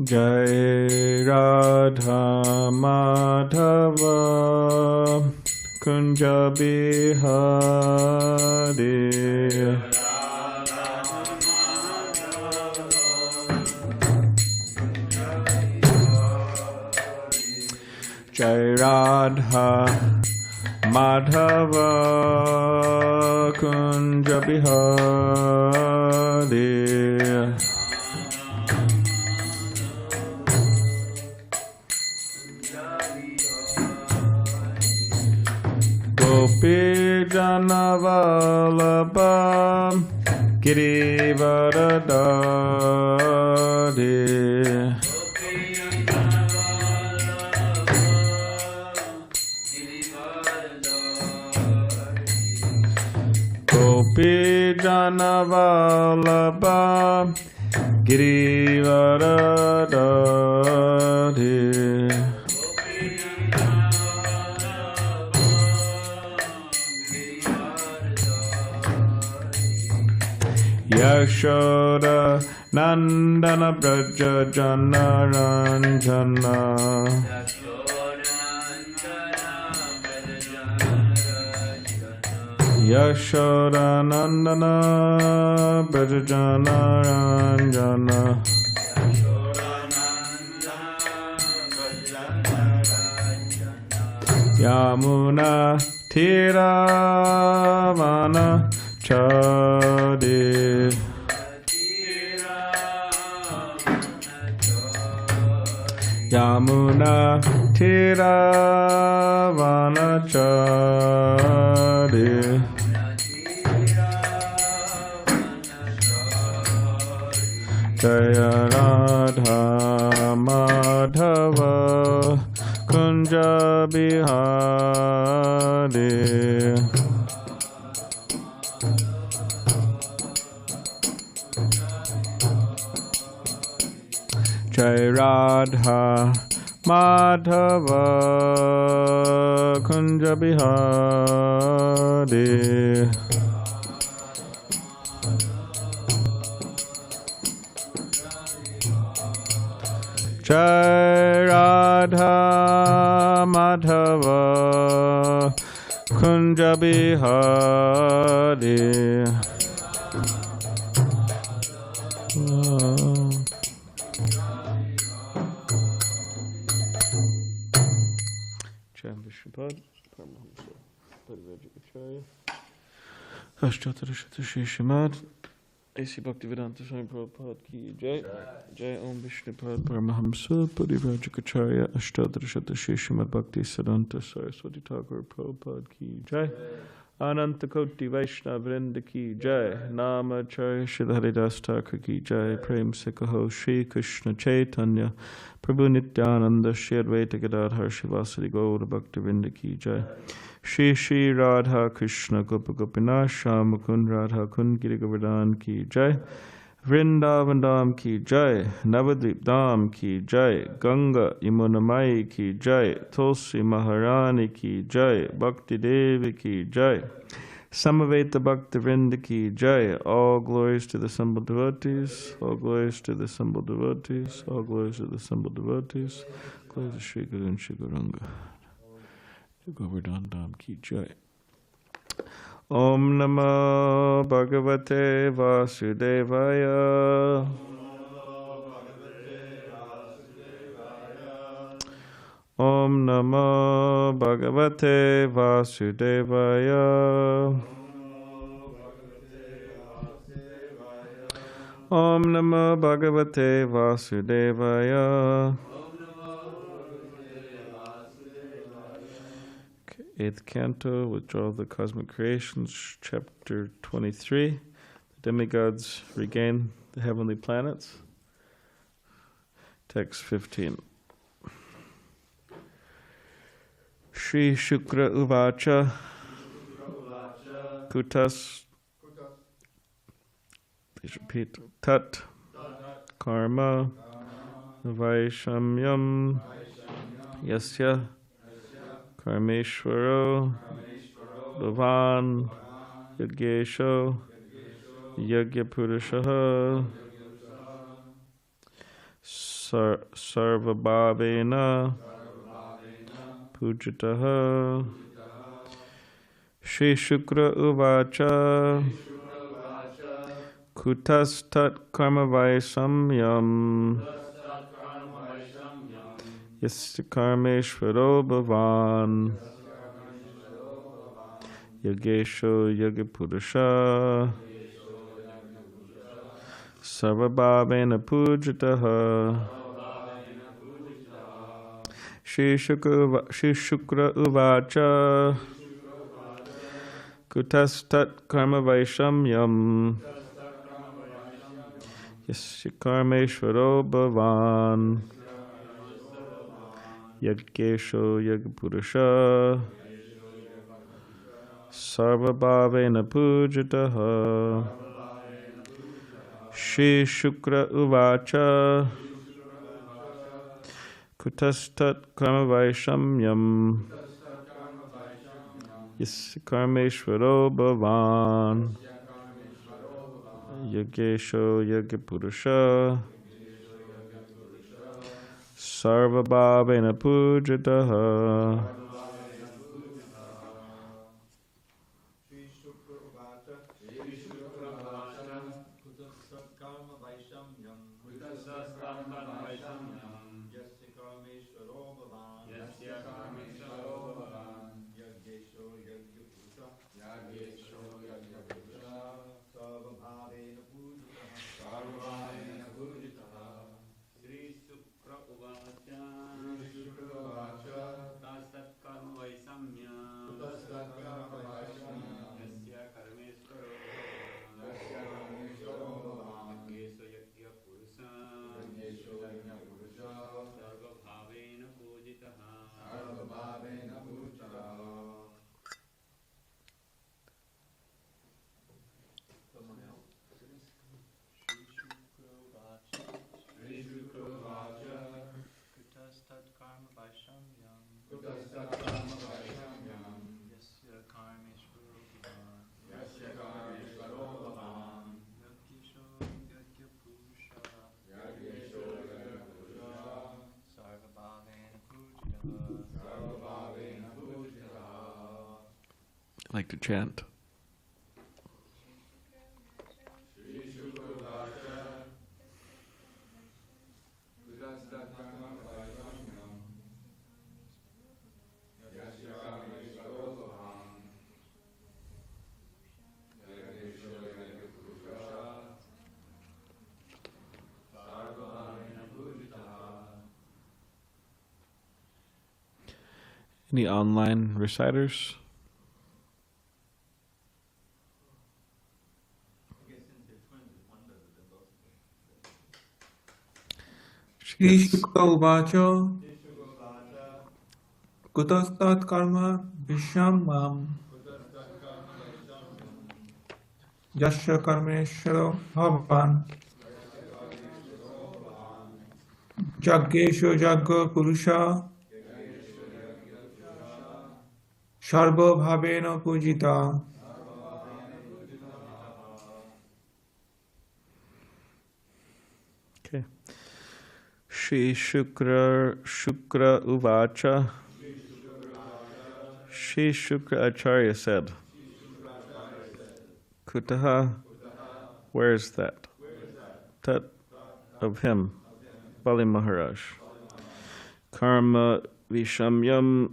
Jai Radha Madhava Kunja Bihari Jai Radha Madhava Kunja Bihari Gopi Janavalabha Girivaradari Gopi Janavalabha Girivaradari Yashoda Nandana Braja Jana Ranjana Yashoda Nandana Braja Jana Ranjana Yamuna Tiravana Chadi Yamuna Tiravana Chadi Jaya Radha Madhava Kunja Bihari Jai Radha Madhava Kunja Bihari Jai Radha Madhava Kunja Bihari Vishnupada, Paramahamsa, HG Srimad A.C. Bhaktivedanta Swami Prabhupada Ki Jai. Jai Om Vishnupad Paramahamsa HG Srimad Bhakti Siddhanta Saraswati Thakur Prabhupada Ki Jai. Ananta Koti Vaishnava Vrinda Ki Jai. Nama Acharya Srila Haridas Thakur Ki Jai. Prem Sikaho Shri Krishna Chaitanya Prabhu Nityananda Shri Advaita Gadadhar Shivasadi Gaura Bhakti Vrinda Ki Jai. Shri Shri Radha Krishna Gopa Gopinath Shama Kund Radha Kund Giri Govardhan Ki Jai. Vrindavan Dham Ki Jai. Navadvip Dham Ki Jai. Ganga Yamuna Mai Ki Jai. Tulsi Maharani Ki Jai. Bhakti Devi Ki Jai. Samaveta Bhakti Vrinda Ki Jai. All glories to the assembled devotees. All glories to the assembled devotees. All glories to the assembled devotees. Glories to Shri Guru and Shri Gauranga. Govardhan Dham Ki Jai. Om Namo Bhagavate Vasudevaya. Om Namo Bhagavate Vasudevaya. Om Namo Bhagavate Vasudevaya. Eighth Canto, Withdrawal of the Cosmic Creations, Chapter 23. The demigods regain the heavenly planets. Text 15. Shri Shukra Uvacha Kutas. Please repeat. Tat Karma Vaishamyam Yasya Karmeshwaro Bhavan Yajñesho Yajña-puruṣa sarvabhavena pujitaha. Shri Shukra uvacha kutastat karma vaisamyam yasya karmeshvaro bhavan yagesho yajña-puruṣa sarvabhavena pujitaha. Shri Shukra uvacha kutastat karma vaisamyam yasya karmeshvaro bhavan yagesho yajña-puruṣa sarvabhavena pujitaha. Shri Shukra uvacha kutastat karma vaisamyam yasya karmeshvaro bhavan yagesho yajña-puruṣa sarvabhavena pujitaha. I like to chant. Any online reciters? Shri Shukra uvacha kutastat karma vishamam yasya karmeshvaro bhavan yajñesho yajña-puruṣa sarvabhavena pujita. Okay. Shri Shukra uvacha. Shri Śukrācārya said, Kutaha, where is that? Tat, of him, Bali Maharaj. Karma Vaishamyam,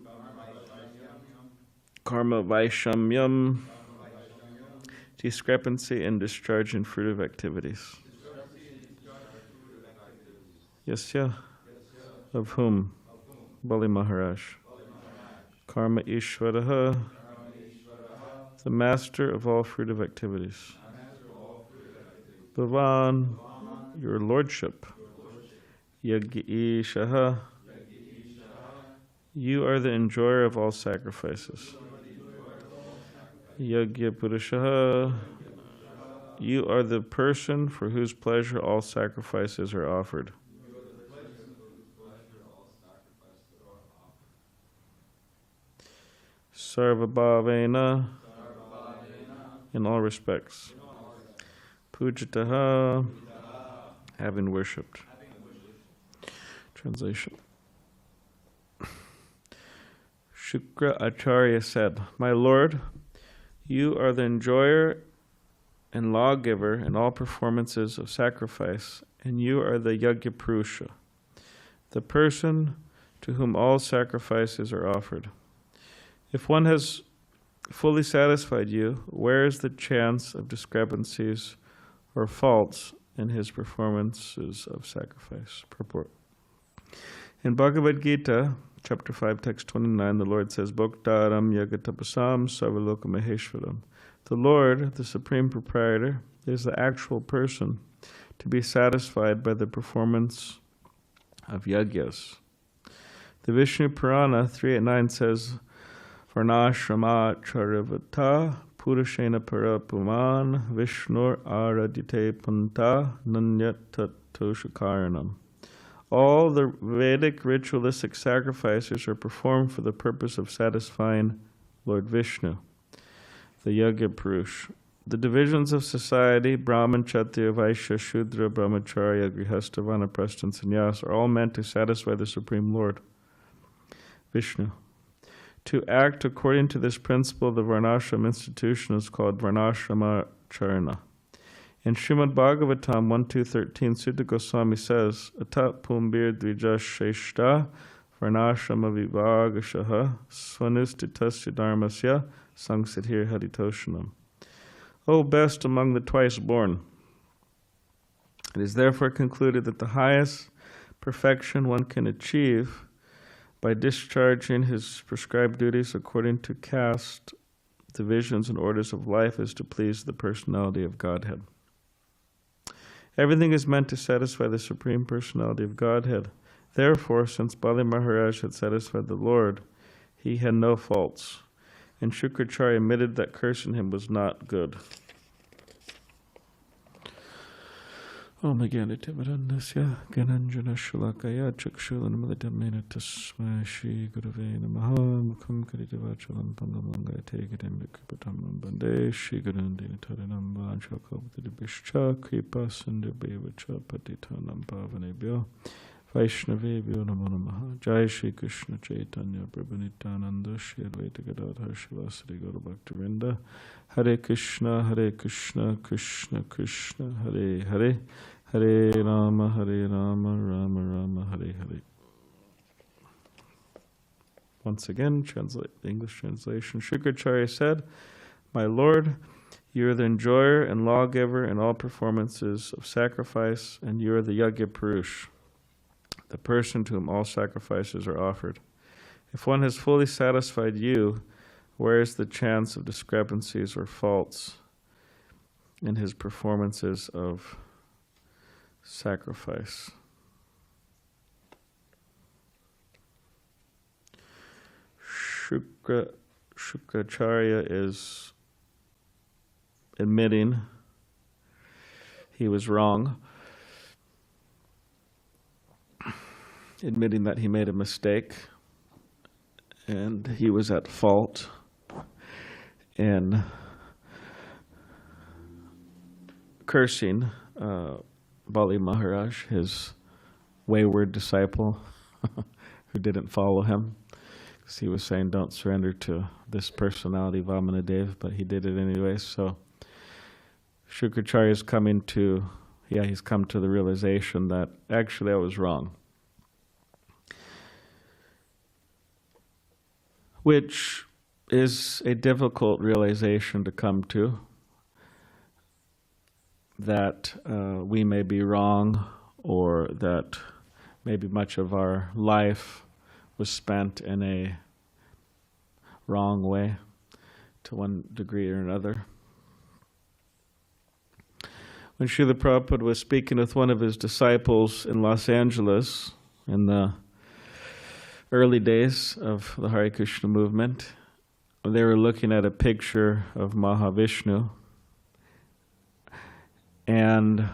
discrepancy and discharge in fruitive activities. Yasya, of whom? Bali Maharaj. Karma Ishvaraha, the master of all fruitive activities. Bhavan, your lordship. Yajña-puruṣa, you are the enjoyer of all sacrifices. Yajña-puruṣa, you are the person for whose pleasure all sacrifices are offered. Sarvabhavena, in all respects. Pujitaha, having worshipped. Translation. Śukrācārya said, "My Lord, you are the enjoyer and lawgiver in all performances of sacrifice, and you are the yajña-puruṣa, the person to whom all sacrifices are offered. If one has fully satisfied you, where is the chance of discrepancies or faults in his performances of sacrifice?" Purport. In Bhagavad Gita, chapter 5, text 29, the Lord says, "Bhoktaram yagatapasam sarvaloka maheshwaram." The Lord, the Supreme Proprietor, is the actual person to be satisfied by the performance of yajñas. The Vishnu Purana 389 says, "Varnashrama-charivata purushena parapuman vishnur aradite panta nanyat-tattoshakaranam." All the Vedic ritualistic sacrifices are performed for the purpose of satisfying Lord Vishnu, the yajña-puruṣa. The divisions of society, Brahman, Kshatriya, Vaishya, Shudra, Brahmacharya, Grihastha, Vanaprastha, and Sannyas, are all meant to satisfy the Supreme Lord, Vishnu. To act according to this principle, the Varnashram institution is called Varnashrama-charana. In Srimad Bhagavatam 1.2.13, Sutta Goswami says, "Atat pumbir dvija sheshta varnashrama vivagashaha swanustitasya dharmasya sangsiddhir haritoshanam." O best among the twice born, it is therefore concluded that the highest perfection one can achieve by discharging his prescribed duties according to caste, divisions, and orders of life is to please the personality of Godhead. Everything is meant to satisfy the Supreme Personality of Godhead. Therefore, since Bali Maharaj had satisfied the Lord, he had no faults, and Śukrācārya admitted that cursing him was not good. Om Gyanativaranasya Gyananjana Shalakaya Chakshulanamalitamena Tasmai Shri Gurave Namaha Mukham Karitavachalam Pangamanga Tegadem Vikipatam Bande Shri Gurandina Taranam Vanchakavadibishcha Kripa Sindhubevacha Patitanam Pavanebhyo Vaishnavebhyo Namo Namaha. Jai Shri Krishna Chaitanya Prabhu Nityananda Shri Advaita Gadadhar Shivasari Gaura Bhaktivinoda. Hare Krishna, Krishna Krishna, Hare Hare, Hare Rama, Rama Rama, Hare Hare. Once again, translate the English translation. Śukrācārya said, "My Lord, you are the enjoyer and lawgiver in all performances of sacrifice, and you are the yajña-puruṣa, the person to whom all sacrifices are offered. If one has fully satisfied you, where is the chance of discrepancies or faults in his performances of sacrifice?" Śukrācārya is admitting he was wrong, admitting that he made a mistake and he was at fault in cursing Bali Maharaj, his wayward disciple who didn't follow him, because he was saying don't surrender to this personality Vamanadev, but he did it anyway. So Śukrācārya is coming to, he's come to the realization that actually I was wrong, which is a difficult realization to come to, that we may be wrong, or that maybe much of our life was spent in a wrong way to one degree or another. When Srila Prabhupada was speaking with one of his disciples in Los Angeles in the early days of the Hare Krishna movement, they were looking at a picture of Mahavishnu, and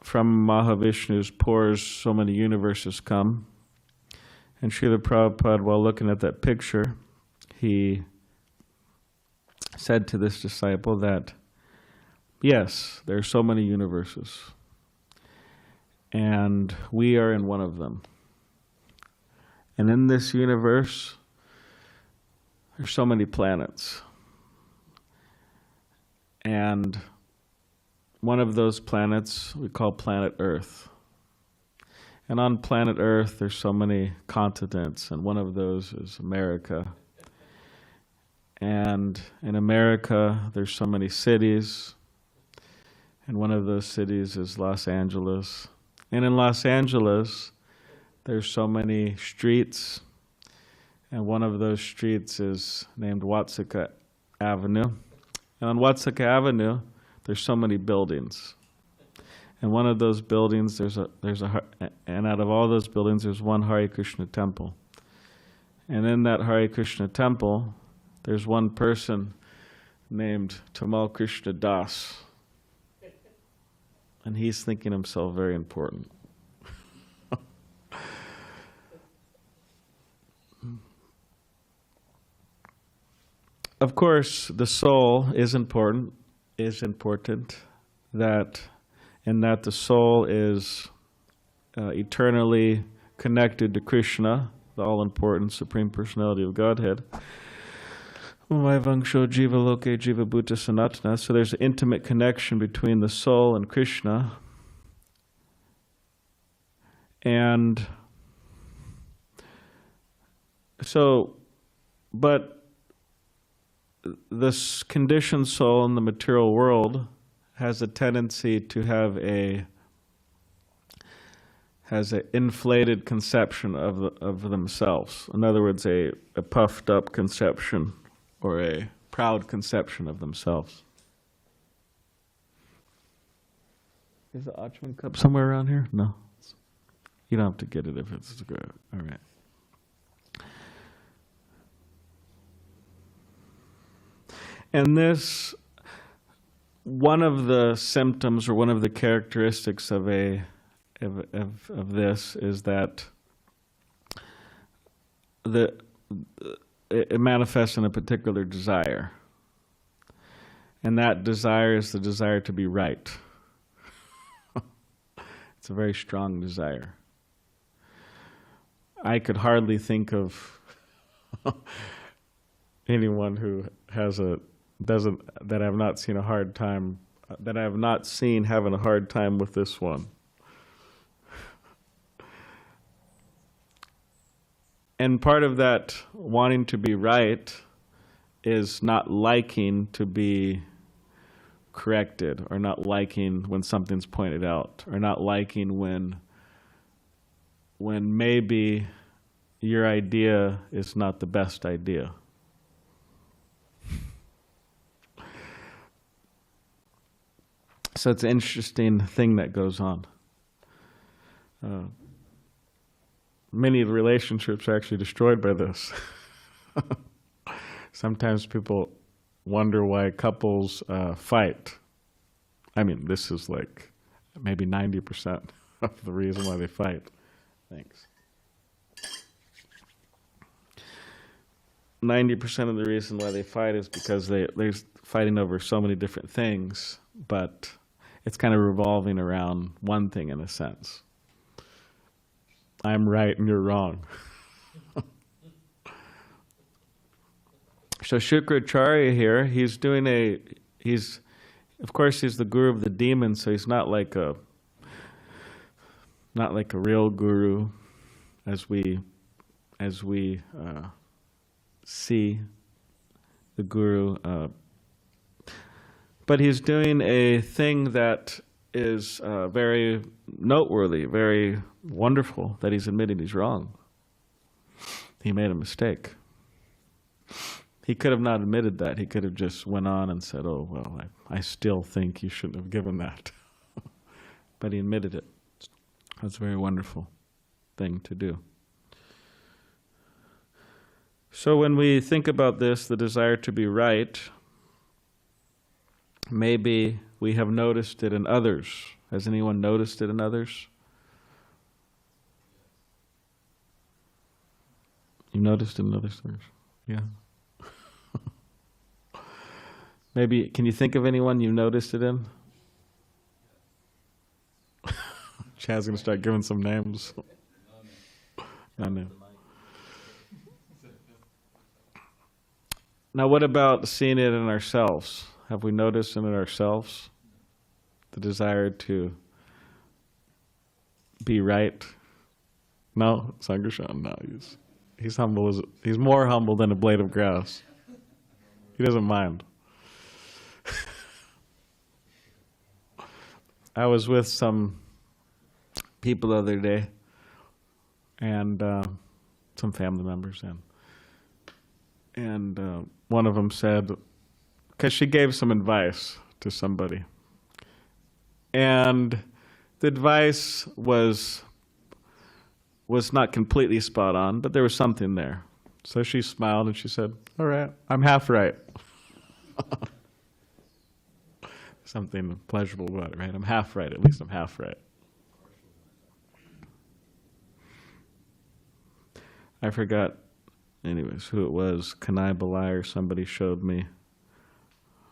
from Mahavishnu's pores so many universes come. And Srila Prabhupada, while looking at that picture, he said to this disciple that, yes, there are so many universes, and we are in one of them. And in this universe, there's so many planets. And one of those planets we call planet Earth. And on planet Earth, there's so many continents, and one of those is America. And in America, there's so many cities, and one of those cities is Los Angeles. And in Los Angeles, there's so many streets, and one of those streets is named Watsaka Avenue. And on Watsaka Avenue, there's so many buildings. And one of those buildings, and out of all those buildings, there's one Hare Krishna temple. And in that Hare Krishna temple, there's one person named Tamal Krishna Das. And he's thinking himself very important. Of course, the soul is important, that the soul is eternally connected to Krishna, the all-important Supreme Personality of Godhead. Vaivamsho Jiva Loke Jiva Bhuta Sanatana. So there's an intimate connection between the soul and Krishna. And so, but this conditioned soul in the material world has a tendency to have an inflated conception of themselves. In other words, a puffed up conception or a proud conception of themselves. Is the Achman cup somewhere around here? No. You don't have to get it if it's good. All right. And this, one of the symptoms or one of the characteristics of this is that it manifests in a particular desire. And that desire is the desire to be right. It's a very strong desire. I could hardly think of anyone who has that I have not seen having a hard time with this one. And part of that wanting to be right is not liking to be corrected, or not liking when something's pointed out, or not liking when maybe your idea is not the best idea. So it's an interesting thing that goes on. Many of the relationships are actually destroyed by this. Sometimes people wonder why couples fight. I mean, this is like maybe 90% of the reason why they fight. Thanks. 90% of the reason why they fight is because they're fighting over so many different things, but it's kind of revolving around one thing in a sense. I'm right and you're wrong. So Śukrācārya here, of course he's the guru of the demons, so he's not like a real guru as we see the guru, but he's doing a thing that is very noteworthy, very wonderful, that he's admitting he's wrong. He made a mistake. He could have not admitted that. He could have just went on and said, oh, well, I still think you shouldn't have given that. But he admitted it. That's a very wonderful thing to do. So when we think about this, the desire to be right, maybe we have noticed it in others. Has anyone noticed it in others? You noticed it in others? Yeah. Maybe, can you think of anyone you noticed it in? Chad's going to start giving some names. No. Now, what about seeing it in ourselves? Have we noticed in ourselves the desire to be right? No, Sankarshan, no. He's humble. He's more humble than a blade of grass. He doesn't mind. I was with some people the other day, and some family members, and one of them said, because she gave some advice to somebody, and the advice was not completely spot on, but there was something there. So she smiled and she said, "All right, I'm half right." Something pleasurable about it, right? I'm half right. At least I'm half right. I forgot, anyways, who it was. Kanai Balai or somebody showed me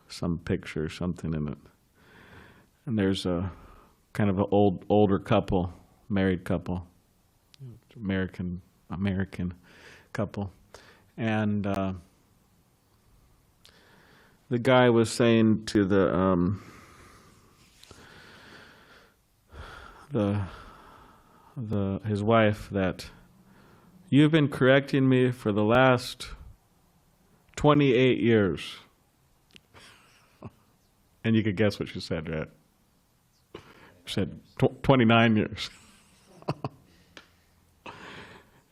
some picture or something in it. And there's a kind of an older couple, married couple, American couple. And the guy was saying to his wife that, "You've been correcting me for the last 28 years." And you could guess what she said, right? She said 29 years.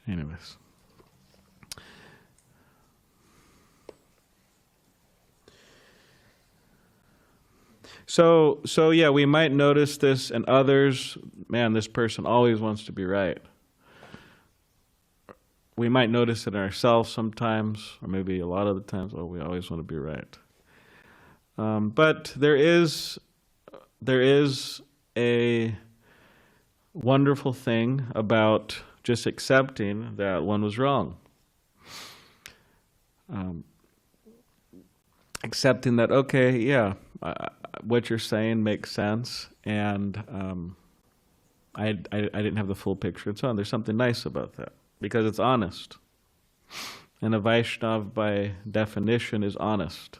Anyways. So yeah, we might notice this in others. Man, this person always wants to be right. We might notice it in ourselves sometimes, or maybe a lot of the times, oh, we always want to be right. But there is a wonderful thing about just accepting that one was wrong. Accepting that, okay, yeah, what you're saying makes sense, and I didn't have the full picture and so on. There's something nice about that, because it's honest. And a Vaishnava, by definition, is honest.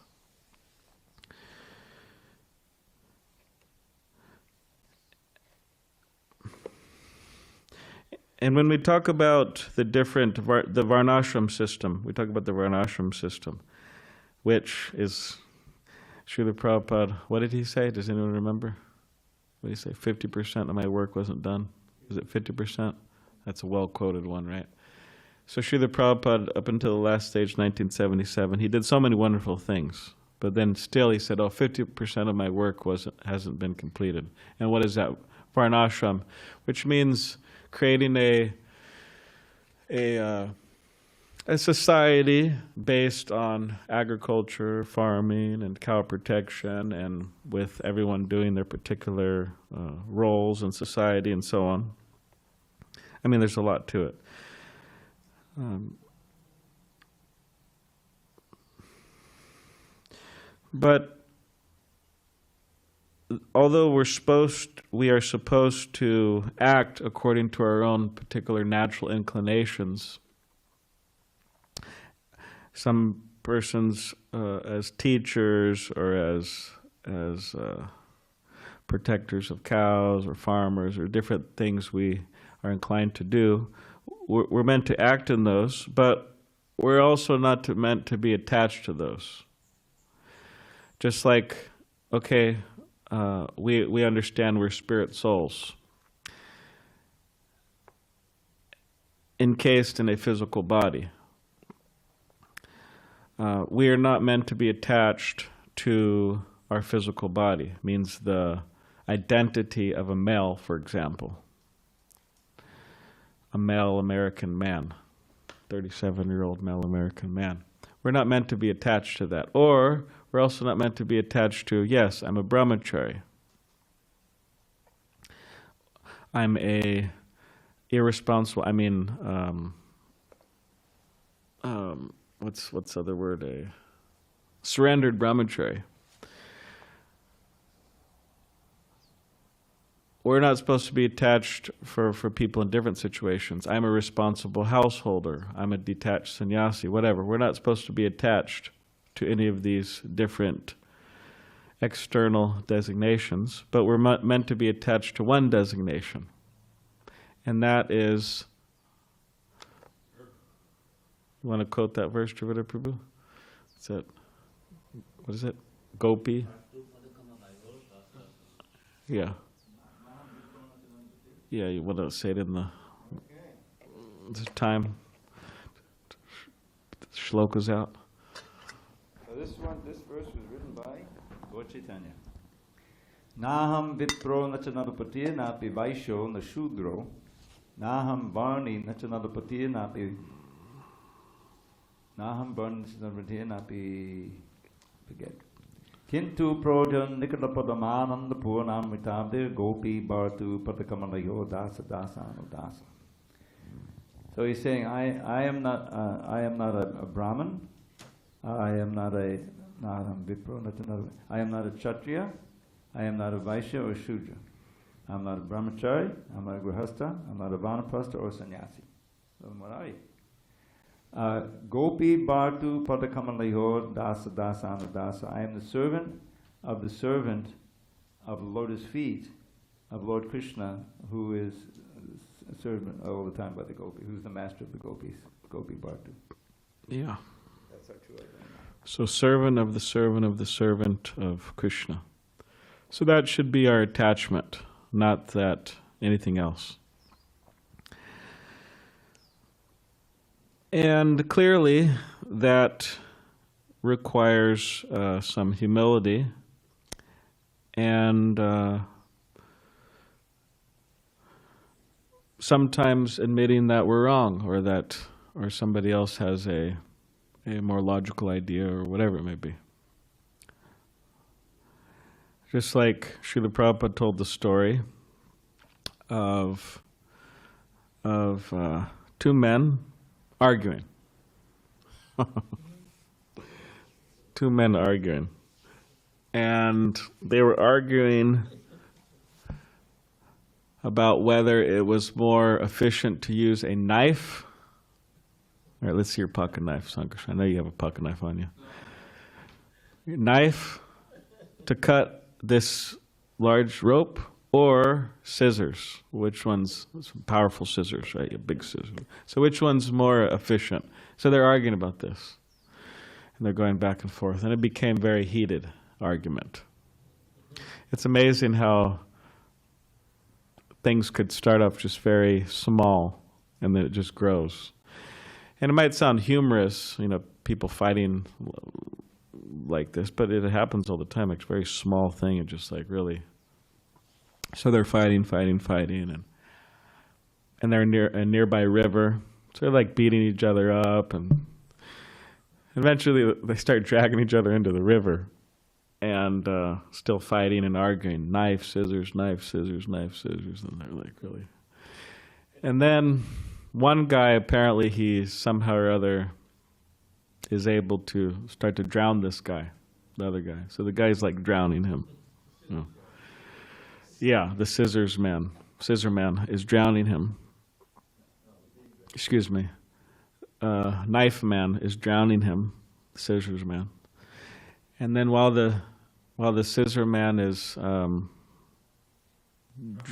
And when we talk about the Varnashram system, we talk about the Varnashram system, which is, Srila Prabhupada, what did he say? Does anyone remember? What did he say? 50% of my work wasn't done. Was it 50%? That's a well-quoted one, right? So Srila Prabhupada, up until the last stage, 1977, he did so many wonderful things. But then still he said, 50% of my work hasn't been completed. And what is that? Varnashram, which means creating a society based on agriculture, farming, and cow protection, and with everyone doing their particular roles in society and so on. I mean, there's a lot to it. But although we are supposed to act according to our own particular natural inclinations, some persons as teachers or as protectors of cows or farmers or different things we are inclined to do, we're meant to act in those, but we're also not meant to be attached to those. Just like, okay, we understand we're spirit souls encased in a physical body. We are not meant to be attached to our physical body. It means the identity of a male, for example. A male American man, 37-year-old male American man. We're not meant to be attached to that. Or we're also not meant to be attached to, yes, I'm a brahmachari. I'm a irresponsible, what's the other word? A surrendered brahmachari. We're not supposed to be attached for people in different situations. I'm a responsible householder. I'm a detached sannyasi, whatever. We're not supposed to be attached to any of these different external designations, but we're meant to be attached to one designation. And that is, you want to quote that verse, Trivita Prabhu? What's that? What is it? Gopi? Yeah. Yeah, you want to say it in the time. The shloka's out. So this verse was written by Lord Chaitanya. Naham vipro nachanadapati napi vaisho na shudro. Naham varni nachanadapati napi. Naham varni nachanadapati napi. Forget. Kintu prodhan nikadapadamānanda purnam mitabde gopi bhartu patakamalayo dasa dasa anudasa. So he's saying, I am not a Brahmin. I am not a I am not a Kshatriya. I am not a Vaishya or Shudra. I'm not a Brahmachari. I'm not a Grihastha. I'm not a Vanaprastha or Sannyasi. So what are you? Gopi Bhartu Padakamalayo Dasa Dasa Anudasa. I am the servant of the lotus feet of Lord Krishna, who is a servant all the time by the Gopi, who's the master of the Gopis, Gopi Bhartu. Yeah. That's our true identity. So servant of the servant of the servant of Krishna. So that should be our attachment, not that anything else. And clearly that requires some humility and sometimes admitting that we're wrong, or somebody else has a more logical idea, or whatever it may be. Just like Srila Prabhupada told the story of two men arguing. Two men arguing. And they were arguing about whether it was more efficient to use a knife. All right, let's see your pocket knife, Sankarshan. I know you have a pocket knife on you. Your knife to cut this large rope, or scissors. Which one's powerful scissors, right? A big scissors. So which one's more efficient? So they're arguing about this. And they're going back and forth. And it became very heated argument. It's amazing how things could start off just very small and then it just grows. And it might sound humorous, people fighting like this, but it happens all the time. It's a very small thing and just like really. So they're fighting, and they're near a nearby river. So they're like beating each other up, and eventually they start dragging each other into the river, and still fighting and arguing. Knife, scissors, knife, scissors, knife, scissors, and they're like really. And then one guy, apparently he somehow or other is able to start to drown this guy, the other guy. So the guy's like drowning him. Yeah, the scissor man is drowning him. Excuse me. Knife man is drowning him, the scissors man. And then while the scissor man is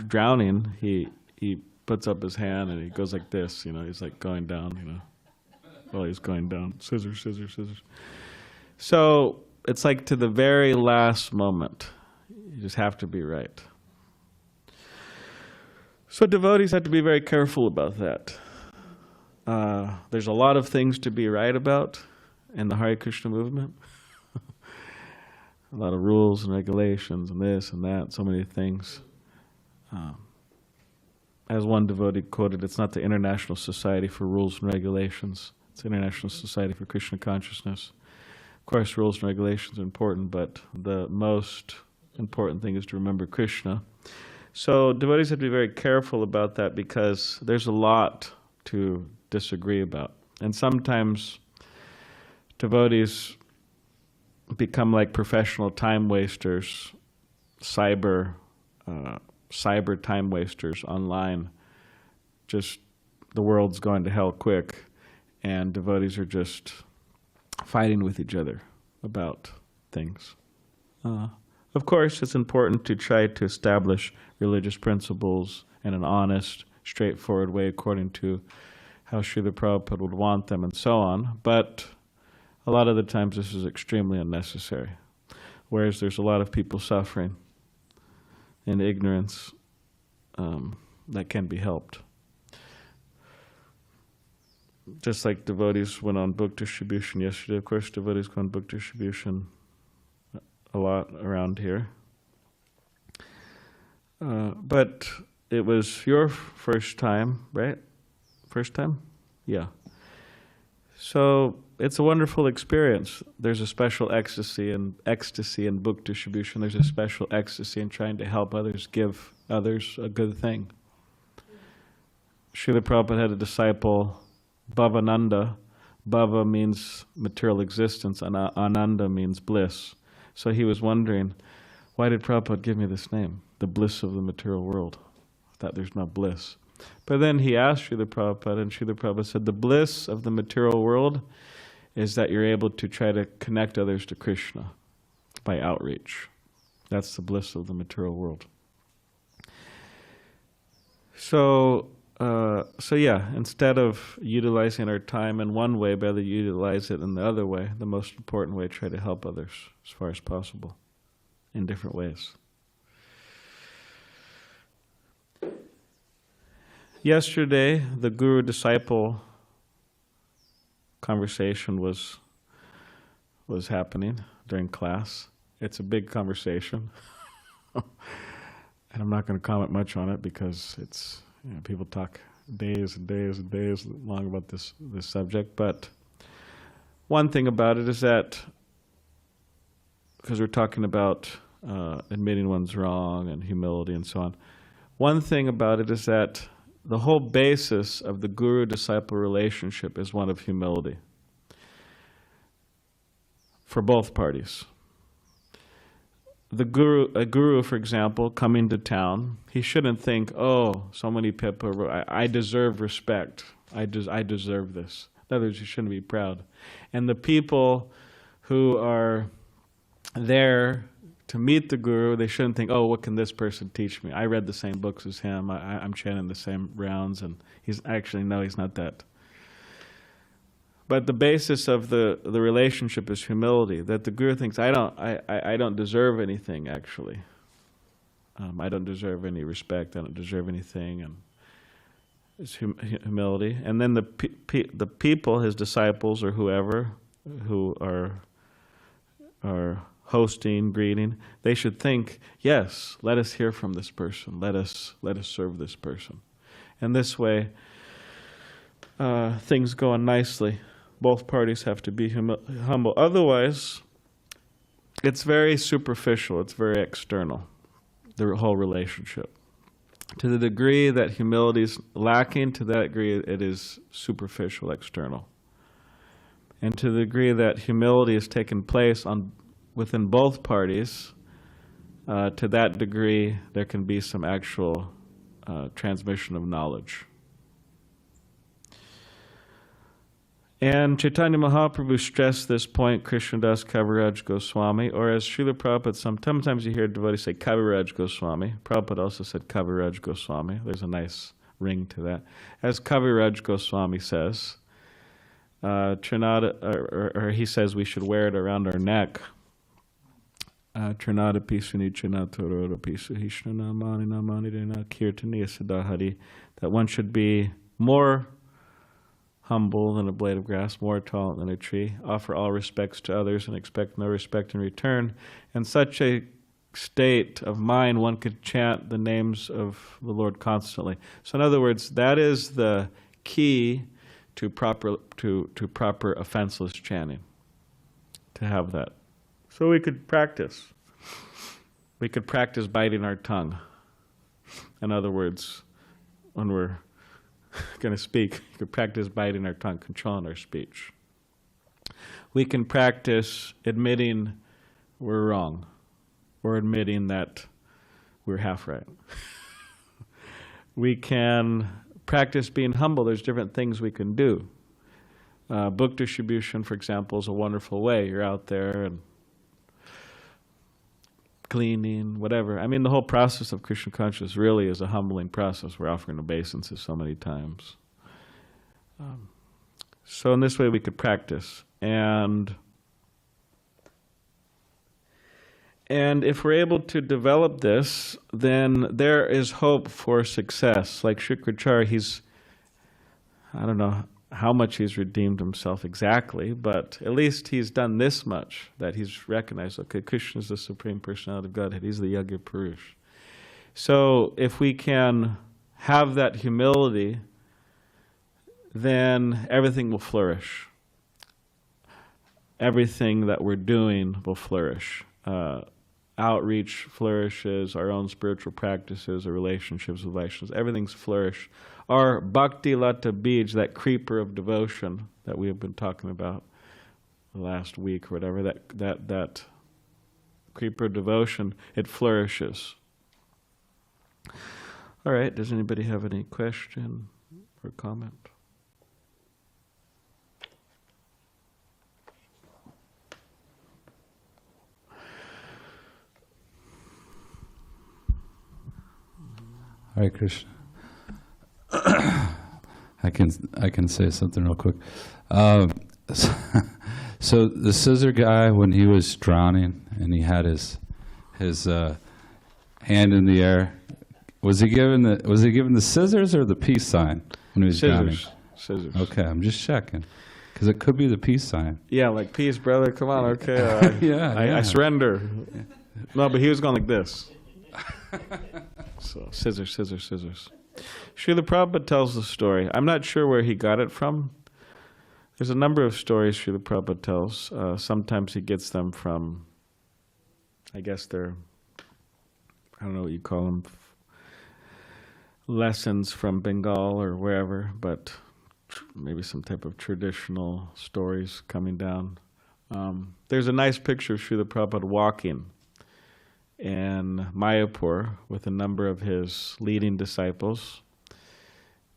drowning, he puts up his hand and he goes like this, he's like going down, while he's going down. Scissors, scissors, scissors. So it's like to the very last moment, you just have to be right. So devotees have to be very careful about that. There's a lot of things to be right about in the Hare Krishna movement. A lot of rules and regulations and this and that, so many things. As one devotee quoted, it's not the International Society for Rules and Regulations. It's the International Society for Krishna Consciousness. Of course, rules and regulations are important, but the most important thing is to remember Krishna. So devotees have to be very careful about that because there's a lot to disagree about. And sometimes devotees become like professional time wasters, cyber time wasters online. Just the world's going to hell quick, and devotees are just fighting with each other about things. Of course, it's important to try to establish religious principles in an honest, straightforward way according to how Srila Prabhupada would want them and so on, but a lot of the times this is extremely unnecessary, whereas there's a lot of people suffering in ignorance that can be helped. Just like devotees went on book distribution yesterday, of course devotees go on book distribution a lot around here. But it was your first time, right? First time? Yeah. So it's a wonderful experience. There's a special ecstasy in book distribution. There's a special ecstasy in trying to help others, give others a good thing. Srila Prabhupada had a disciple, Bhavananda. Bhava means material existence, and Ananda means bliss. So he was wondering, why did Prabhupada give me this name? The bliss of the material world. That there's no bliss. But then he asked Srila Prabhupada, and Srila Prabhupada said, the bliss of the material world is that you're able to try to connect others to Krishna by outreach. That's the bliss of the material world. So yeah, instead of utilizing our time in one way, better utilize it in the other way. The most important way, try to help others as far as possible in different ways. Yesterday, the guru-disciple conversation was happening during class. It's a big conversation, and I'm not going to comment much on it because it's, people talk days and days and days long about this subject. But one thing about it is that, because we're talking about admitting one's wrong and humility and so on, one thing about it is that the whole basis of the guru-disciple relationship is one of humility for both parties. A guru, for example, coming to town, he shouldn't think, oh, so many people, I deserve respect. I deserve this. In other words, he shouldn't be proud. And the people who are there to meet the guru, they shouldn't think, oh, what can this person teach me? I read the same books as him. I'm chanting the same rounds, and he's actually, no, he's not that. But the basis of the relationship is humility, that the guru thinks, I don't deserve anything, actually. I don't deserve any respect. I don't deserve anything. And it's humility. And then the people, his disciples or whoever, who are hosting, greeting, they should think, yes, let us hear from this person. Let us serve this person. And this way, things go on nicely. Both parties have to be humble. Otherwise, it's very superficial. It's very external, the whole relationship. To the degree that humility is lacking, to that degree it is superficial, external. And to the degree that humility has taken place within both parties, to that degree there can be some actual transmission of knowledge. And Chaitanya Mahaprabhu stressed this point, Krishnadas Kaviraj Goswami, or as Srila Prabhupada, sometimes you hear devotees say Kaviraj Goswami. Prabhupada also said Kaviraj Goswami. There's a nice ring to that. As Kaviraj Goswami says, or he says we should wear it around our neck. Trinada Pisuni Chinatoro Pisuhishnana Mani Namani Dena Kirtaniya Siddhahari, that one should be more humble than a blade of grass, more tolerant than a tree, offer all respects to others and expect no respect in return. In such a state of mind, one could chant the names of the Lord constantly. So in other words, that is the key to proper offenseless chanting, to have that. So we could practice. We could practice biting our tongue. In other words, when we're going to speak, we could practice biting our tongue, controlling our speech. We can practice admitting we're wrong, or admitting that we're half right. We can practice being humble. There's different things we can do. Book distribution, for example, is a wonderful way. You're out there and cleaning, whatever. I mean, the whole process of Krishna consciousness really is a humbling process. We're offering obeisances so many times. So in this way we could practice. And if we're able to develop this, then there is hope for success. Like Śukrācārya, I don't know how much he's redeemed himself exactly, but at least he's done this much, that he's recognized, okay, Krishna is the Supreme Personality of Godhead. He's the yajña-puruṣa. So if we can have that humility, then everything will flourish. Everything that we're doing will flourish. Outreach flourishes, our own spiritual practices, our relationships with Vaishnavas, everything's flourished. Our Bhakti Lata Bij, that creeper of devotion that we have been talking about the last week or whatever, that creeper of devotion, it flourishes. All right, does anybody have any question or comment? Hare Krishna. I can say something real quick. So the scissor guy, when he was drowning and he had his hand in the air, was he given the scissors or the peace sign when he was drowning? Scissors. Okay, I'm just checking because it could be the peace sign. Yeah, like peace, brother. Come on, okay. Yeah, I surrender. No, but he was going like this. So scissors, scissors, scissors. Srila Prabhupada tells the story. I'm not sure where he got it from. There's a number of stories Srila Prabhupada tells. Sometimes he gets them from, I guess they're, I don't know what you call them, lessons from Bengal or wherever, but maybe some type of traditional stories coming down. There's a nice picture of Srila Prabhupada walking in Mayapur with a number of his leading disciples.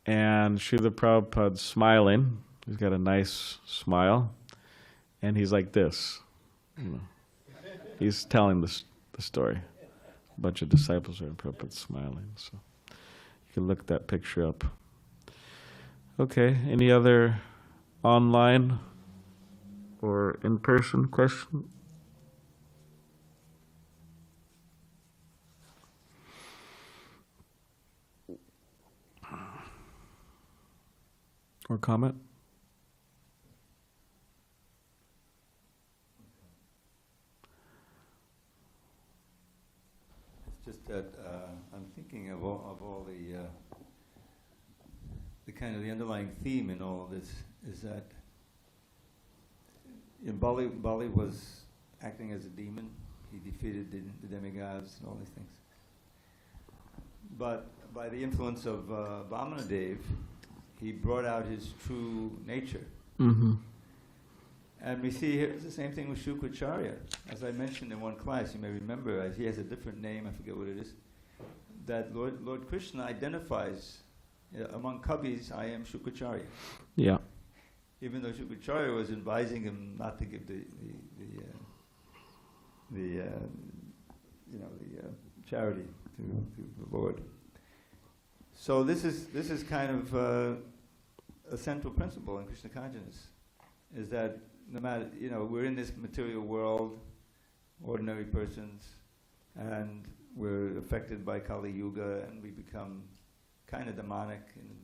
And Srila Prabhupada's smiling. He's got a nice smile. And he's like this. You know. He's telling the story. A bunch of disciples are in Prabhupada smiling. So you can look that picture up. Okay, any other online or in-person question? Or comment? It's just that I'm thinking of all the kind of the underlying theme in all of this is that in Bali was acting as a demon. He defeated the demigods and all these things. But by the influence of Vamanadev, he brought out his true nature. Mm-hmm. And we see here, it's the same thing with Śukrācārya. As I mentioned in one class, you may remember, he has a different name, I forget what it is, that Lord Krishna identifies, among Kavis, I am Śukrācārya. Yeah. Even though Śukrācārya was advising him not to give the charity to the Lord. So this is kind of a central principle in Krishna consciousness, is that no matter, we're in this material world, ordinary persons, and we're affected by Kali Yuga, and we become kind of demonic in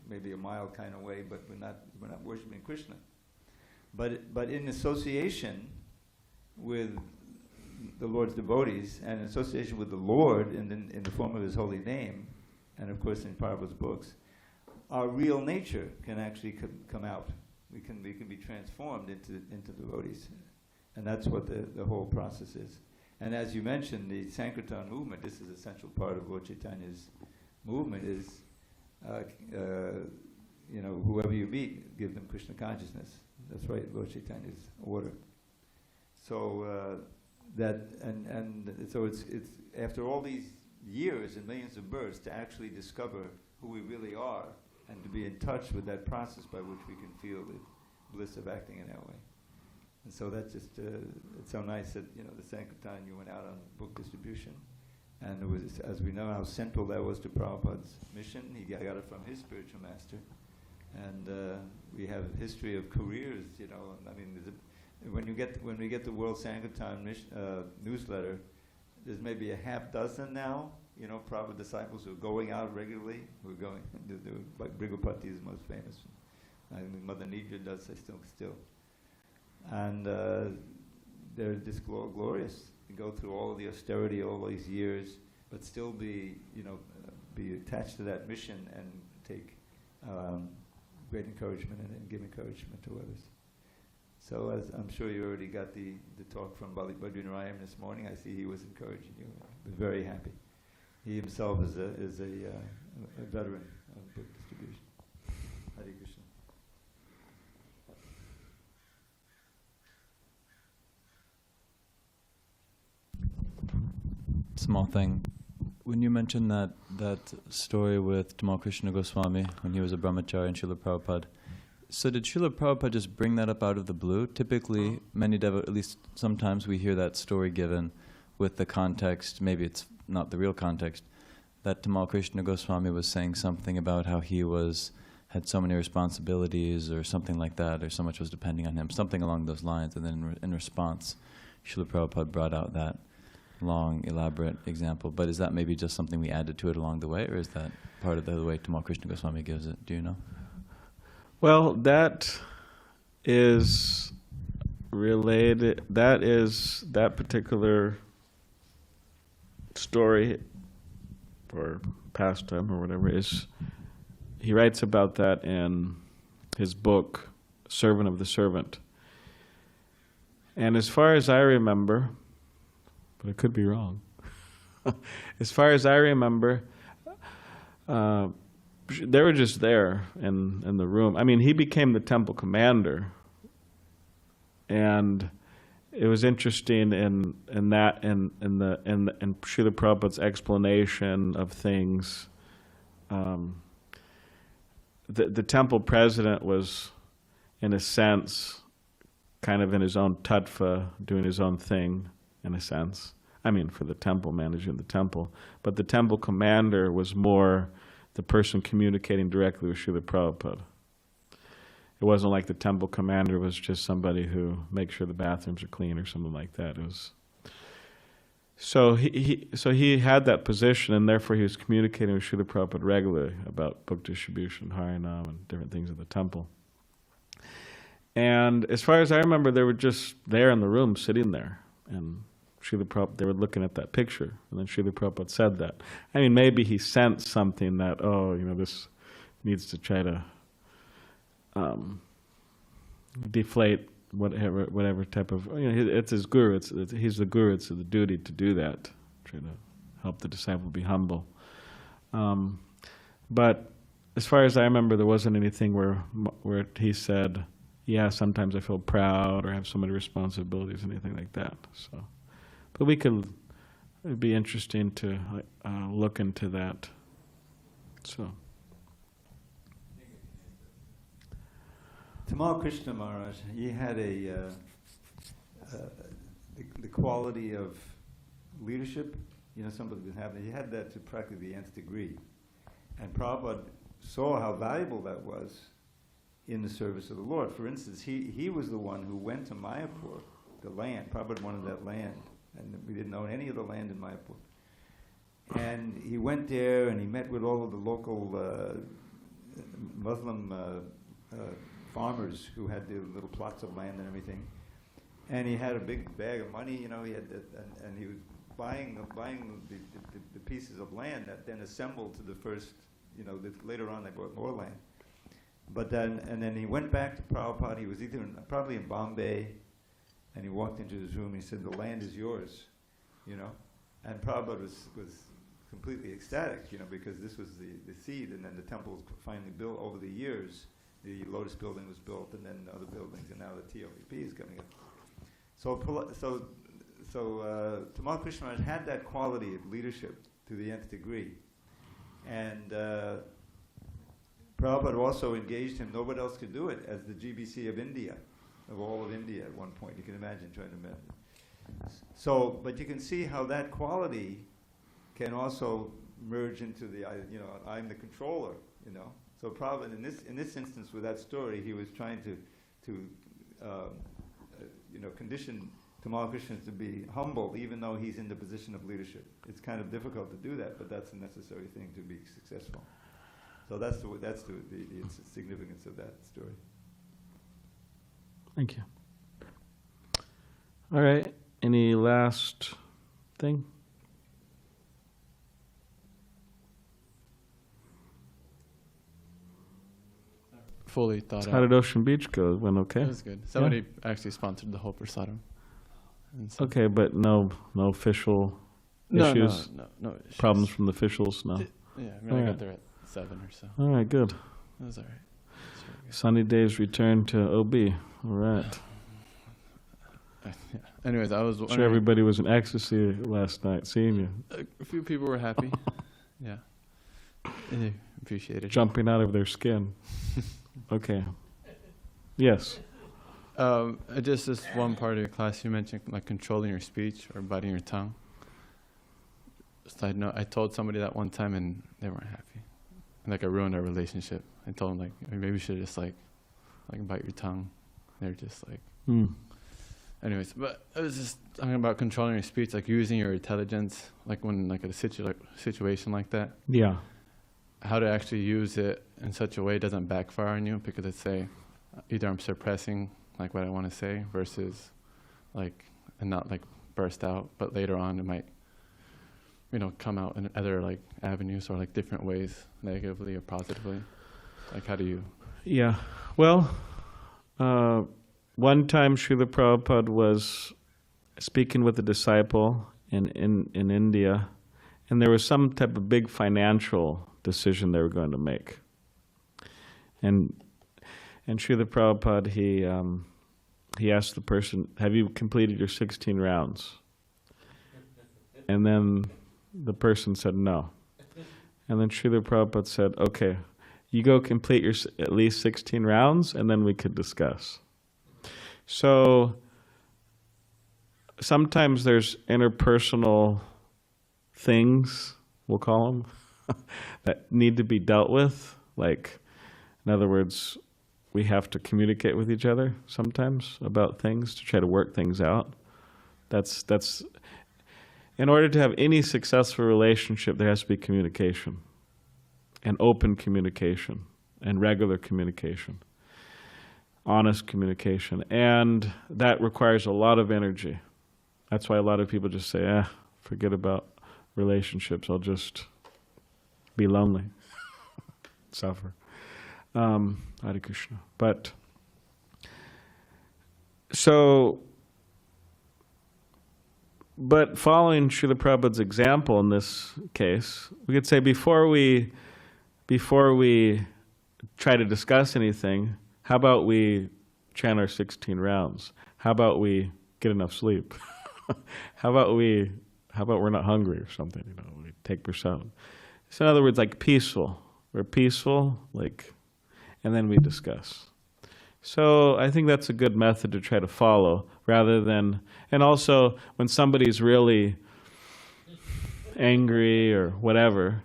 maybe a mild kind of way, but we're not worshiping Krishna. But in association with the Lord's devotees, and in association with the Lord in the form of His holy name, and of course in Prabhupada's books, our real nature can actually come out. We can be transformed into devotees, and that's what the whole process is. And as you mentioned, the Sankirtan movement, this is a central part of Lord Chaitanya's movement, is whoever you meet, give them Krishna consciousness. That's right, Lord Chaitanya's order. So so it's after all these years and millions of births to actually discover who we really are and to be in touch with that process by which we can feel bliss of acting in that way. And so that's just, it's so nice that, the Sankirtan, you went out on book distribution. And it was, as we know, how central that was to Prabhupada's mission. He got it from his spiritual master. And we have a history of careers, I mean, when we get the World Sankirtan newsletter, there's maybe a half dozen now, Prabhupada disciples who are going out regularly, who are going, like Brigopati is the most famous. I mean, Mother Nidra does still. And they're just glorious. You go through all of the austerity all these years, but still be attached to that mission and take great encouragement and give encouragement to others. So as I'm sure you already got the talk from Badrinarayam this morning. I see he was encouraging you. I was very happy. He himself is a veteran of book distribution. Hare Krishna. Small thing. When you mentioned that story with Tamal Krishna Goswami when he was a brahmachari and Srila Prabhupada, so did Srila Prabhupada just bring that up out of the blue? Typically, at least sometimes we hear that story given with the context, maybe it's not the real context, that Tamal Krishna Goswami was saying something about how he had so many responsibilities or something like that, or so much was depending on him, something along those lines, and then in response, Srila Prabhupada brought out that long, elaborate example. But is that maybe just something we added to it along the way, or is that part of the way Tamal Krishna Goswami gives it? Do you know? Well, that is related, that particular story or pastime or whatever he writes about that in his book, Servant of the Servant. And as far as I remember, but I could be wrong, as far as I remember, they were just there in the room. I mean, he became the temple commander, and it was interesting in Srila Prabhupada's explanation of things. The temple president was, in a sense, kind of in his own tattva, doing his own thing, in a sense. I mean, for the temple, managing the temple. But the temple commander was more the person communicating directly with Srila Prabhupada. It wasn't like the temple commander was just somebody who makes sure the bathrooms are clean or something like that. It was so he had that position, and therefore he was communicating with Srila Prabhupada regularly about book distribution, Harinam, and different things at the temple. And as far as I remember, they were just there in the room, sitting there, and Srila Prabhupada, they were looking at that picture, and then Srila Prabhupada said that. I mean, maybe he sensed something that, this needs to try to deflate whatever type of, it's his guru, he's the guru, it's the duty to do that, try to help the disciple be humble. But as far as I remember, there wasn't anything where he said, yeah, sometimes I feel proud or have so many responsibilities, anything like that. So, but it'd be interesting to look into that. So. Tamal Krishna Maharaj, he had the quality of leadership. Somebody would have. He had that to practically the nth degree, and Prabhupada saw how valuable that was in the service of the Lord. For instance, he was the one who went to Mayapur, the land. Prabhupada wanted that land, and we didn't own any of the land in Mayapur. And he went there, and he met with all of the local Muslim farmers who had their little plots of land and everything. And he had a big bag of money, he had, and he was buying the pieces of land that then assembled to the first, later on they bought more land. But then he went back to Prabhupada. He was probably in Bombay, and he walked into his room. He said, "The land is yours," And Prabhupada was completely ecstatic, because this was the seed, and then the temple was finally built over the years. The Lotus building was built, and then other buildings, and now the TOEP is coming up. So Tamal Krishna Maharaj had that quality of leadership to the nth degree, and Prabhupada also engaged him. Nobody else could do it as the GBC of India, of all of India at one point. You can imagine trying to imagine. So, but you can see how that quality can also merge into the, I'm the controller, So Prabhupada, in this instance with that story, he was trying to condition Tamal Krishna to be humble, even though he's in the position of leadership. It's kind of difficult to do that, but that's a necessary thing to be successful. So that's the significance of that story. Thank you. All right. Any last thing? Fully thought How did out. Ocean Beach go? It went okay? It was good. Somebody actually sponsored the whole prasadam. And so- Okay, but no official issues? No issues. Problems from the officials? No. Yeah, I mean, I Alright. got there at 7 or so. All right, good. It was all right. It was very good. Sunny days return to OB. All right. Yeah. Anyways, I was Sure, wondering, everybody was in ecstasy last night seeing you, a few people were happy. Yeah. They appreciated it. jumping out of their skin. Okay. Yes. Just this one part of your class, you mentioned like controlling your speech or biting your tongue. Side note, I told somebody that one time and they weren't happy. Like I ruined our relationship. I told them like, maybe you should just like bite your tongue. They're just like, anyways, but I was just talking about controlling your speech, like using your intelligence, like when like a situation like that, Yeah. how to actually use it in such a way it doesn't backfire on you, because it's say either I'm suppressing like what I want to say versus like, and not like burst out, but later on it might, come out in other like avenues or like different ways, negatively or positively. Like how do you? Yeah. Well, one time Srila Prabhupada was speaking with a disciple in India, and there was some type of big financial decision they were going to make. And Srila Prabhupada, he asked the person, have you completed your 16 rounds? And then the person said no. And then Srila Prabhupada said, okay, you go complete your at least 16 rounds, and then we could discuss. So sometimes there's interpersonal things, we'll call them, that need to be dealt with. Like, in other words, we have to communicate with each other sometimes about things to try to work things out. That's in order to have any successful relationship, there has to be communication, and open communication, and regular communication, honest communication, and that requires a lot of energy. That's why a lot of people just say, forget about relationships, I'll just be lonely, suffer. Hare Krishna. But following Srila Prabhupada's example in this case, we could say before we try to discuss anything, how about we chant our 16 rounds? How about we get enough sleep? How about we're not hungry or something? We take prasadam. So in other words, like peaceful. We're peaceful, and then we discuss. So I think that's a good method to try to follow, rather than, and also when somebody's really angry or whatever,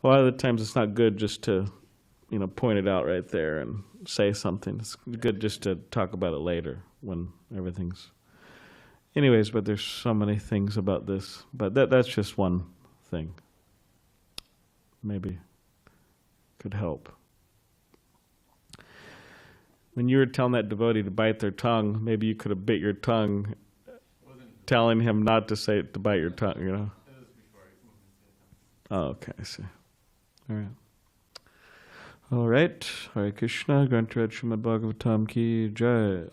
a lot of the times it's not good just to, point it out right there and say something. It's good just to talk about it later when everything's... Anyways, but there's so many things about this, but that's just one thing. Maybe could help. When you were telling that devotee to bite their tongue, maybe you could have bit your tongue, telling him not to say it, to bite your tongue, Oh, okay, I see. All right. All right. Hare Krishna. Granted Srimad Bhagavatam ki jai.